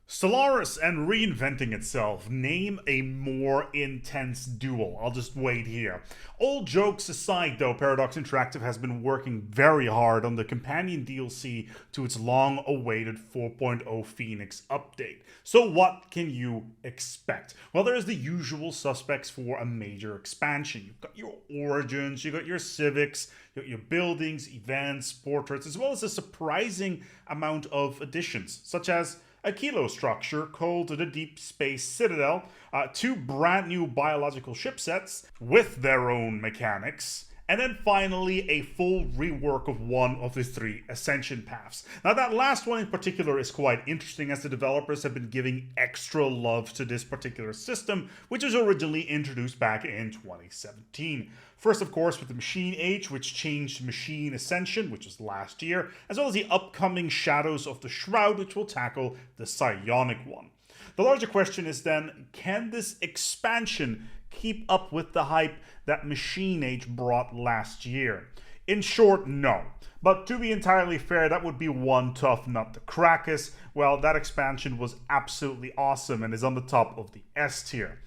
Stellaris and reinventing itself. Name a more intense duel. I'll just wait here. All jokes aside, though, Paradox Interactive has been working very hard on the companion DLC to its long-awaited 4.0 Phoenix update. So what can you expect? Well, there's the usual suspects for a major expansion. You've got your origins, you've got your civics, you've got your buildings, events, portraits, as well as a surprising amount of additions, such as a kilo structure called the Deep Space Citadel, two brand new biological ship sets with their own mechanics, and then finally a full rework of one of the three ascension paths. Now that last one in particular is quite interesting, as the developers have been giving extra love to this particular system, which was originally introduced back in 2017. First, of course, with the Machine Age, which changed Machine Ascension, which was last year, as well as the upcoming Shadows of the Shroud, which will tackle the Psionic one. The larger question is then, can this expansion keep up with the hype that Machine Age brought last year? In short, no. But to be entirely fair, that would be one tough nut to crack, as, well, that expansion was absolutely awesome and is on the top of the S tier.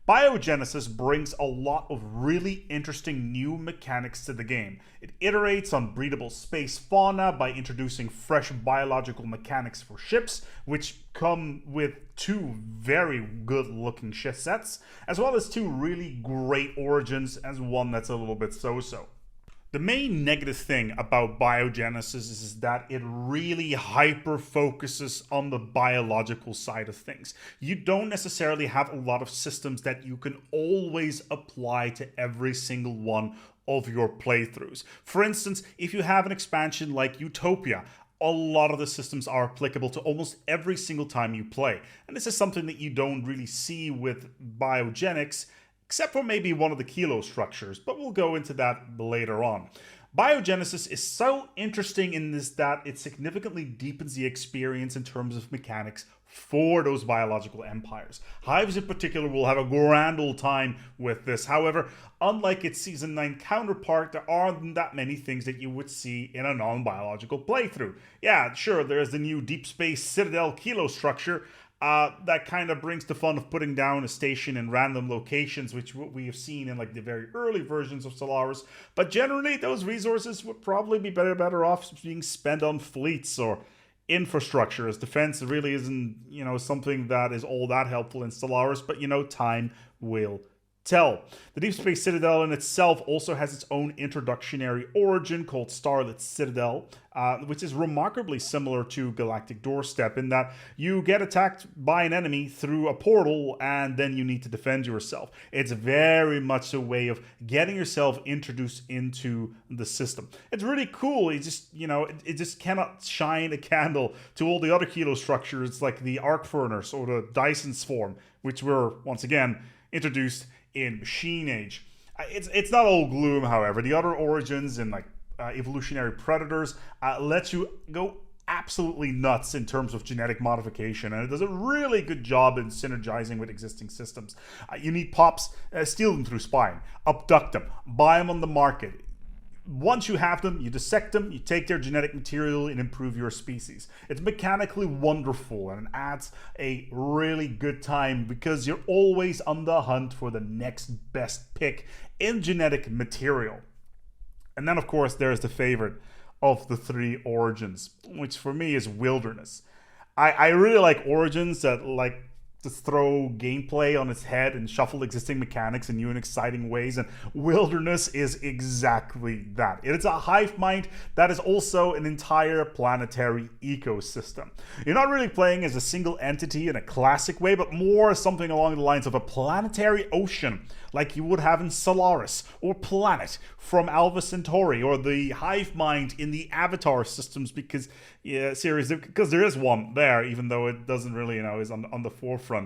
Biogenesis brings a lot of really interesting new mechanics to the game. It iterates on breedable space fauna by introducing fresh biological mechanics for ships, which come with two very good looking ship sets, as well as two really great origins and one that's a little bit so-so. The main negative thing about Biogenesis is that it really hyper-focuses on the biological side of things. You don't necessarily have a lot of systems that you can always apply to every single one of your playthroughs. For instance, if you have an expansion like Utopia, a lot of the systems are applicable to almost every single time you play. And this is something that you don't really see with Biogenics, except for maybe one of the kilo structures, but we'll go into that later on. Biogenesis is so interesting in this that it significantly deepens the experience in terms of mechanics for those biological empires. Hives in particular will have a grand old time with this. However, unlike its Season 9 counterpart, there aren't that many things that you would see in a non-biological playthrough. Yeah, sure, there's the new Deep Space Citadel kilo structure, that kind of brings the fun of putting down a station in random locations, which we have seen in like the very early versions of Stellaris. But generally, those resources would probably be better off being spent on fleets or infrastructure, as defense really isn't, something that is all that helpful in Stellaris. But time will tell. The Deep Space Citadel in itself also has its own introductionary origin called Starlit Citadel, which is remarkably similar to Galactic Doorstep in that you get attacked by an enemy through a portal and then you need to defend yourself. It's very much a way of getting yourself introduced into the system. It's really cool. It just cannot shine a candle to all the other kilo structures like the Arc Furnace or the Dyson Swarm, which were, once again, introduced in Machine Age. It's not all gloom, however. The other origins in evolutionary predators let you go absolutely nuts in terms of genetic modification, and it does a really good job in synergizing with existing systems. You need pops, steal them through spine, abduct them, buy them on the market. Once you have them, you dissect them, you take their genetic material and improve your species. It's mechanically wonderful and it adds a really good time because you're always on the hunt for the next best pick in genetic material. And then, of course, there's the favorite of the three origins, which for me is Wilderness. I really like origins that to throw gameplay on its head and shuffle existing mechanics in new and exciting ways, and Wilderness is exactly that. It's a hive mind that is also an entire planetary ecosystem. You're not really playing as a single entity in a classic way, but more something along the lines of a planetary ocean, like you would have in Stellaris, or Planet from Alpha Centauri, or the hive mind in the Avatar systems, because there is one there, even though it doesn't really, is on the forefront.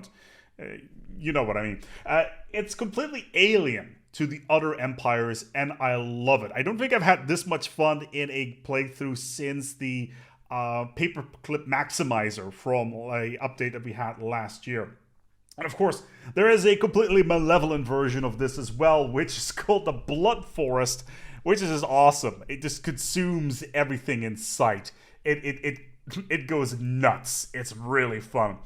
You know what I mean. It's completely alien to the other empires, and I love it. I don't think I've had this much fun in a playthrough since the Paperclip Maximizer from a update that we had last year. And of course, there is a completely malevolent version of this as well, which is called the Blood Forest, which is just awesome. It just consumes everything in sight. It it goes nuts. It's really fun.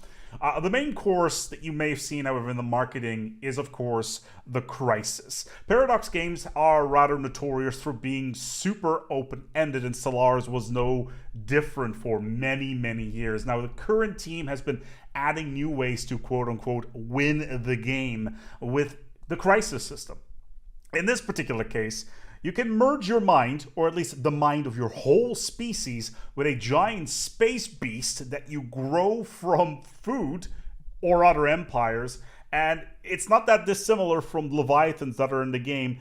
The main course that you may have seen, however, in the marketing is, of course, the Crisis. Paradox games are rather notorious for being super open-ended, and Stellaris was no different for many, many years. Now, the current team has been adding new ways to quote-unquote win the game with the Crisis system. In this particular case, you can merge your mind, or at least the mind of your whole species, with a giant space beast that you grow from food or other empires. And it's not that dissimilar from Leviathans that are in the game,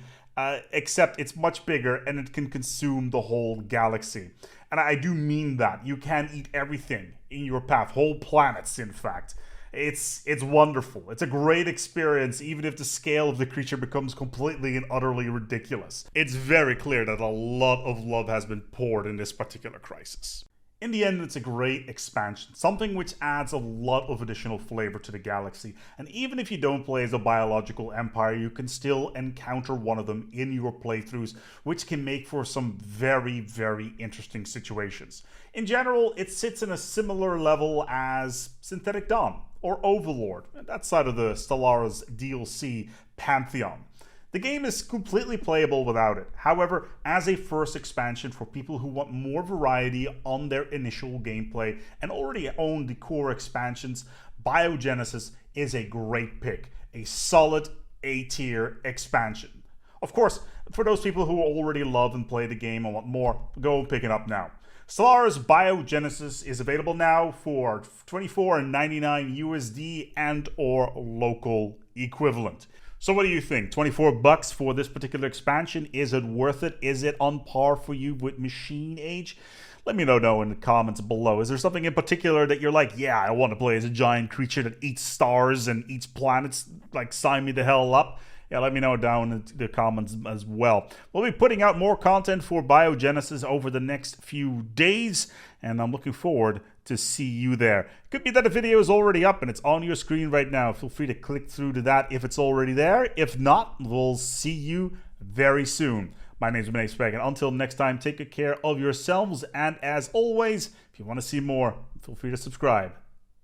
except it's much bigger and it can consume the whole galaxy. And I do mean that. You can eat everything in your path, whole planets, in fact. It's wonderful. It's a great experience, even if the scale of the creature becomes completely and utterly ridiculous. It's very clear that a lot of love has been poured in this particular Crisis. In the end, it's a great expansion, something which adds a lot of additional flavor to the galaxy. And even if you don't play as a biological empire, you can still encounter one of them in your playthroughs, which can make for some very, very interesting situations. In general, it sits in a similar level as Synthetic Dawn or Overlord, that side of the Stellaris DLC pantheon. The game is completely playable without it. However, as a first expansion for people who want more variety on their initial gameplay and already own the core expansions, Biogenesis is a great pick. A solid A-tier expansion. Of course, for those people who already love and play the game and want more, go and pick it up now. Stellaris Biogenesis is available now for $24.99 USD and or local equivalent. So what do you think? 24 bucks for this particular expansion? Is it worth it? Is it on par for you with Machine Age? Let me know in the comments below. Is there something in particular that you're like, yeah, I want to play as a giant creature that eats stars and eats planets? Like, sign me the hell up. Yeah, let me know down in the comments as well. We'll be putting out more content for Biogenesis over the next few days, and I'm looking forward to see you there. Could be that the video is already up and it's on your screen right now. Feel free to click through to that if it's already there. If not, we'll see you very soon. My name is ASpec, and until next time, take good care of yourselves, and as always, if you want to see more, feel free to subscribe.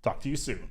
Talk to you soon.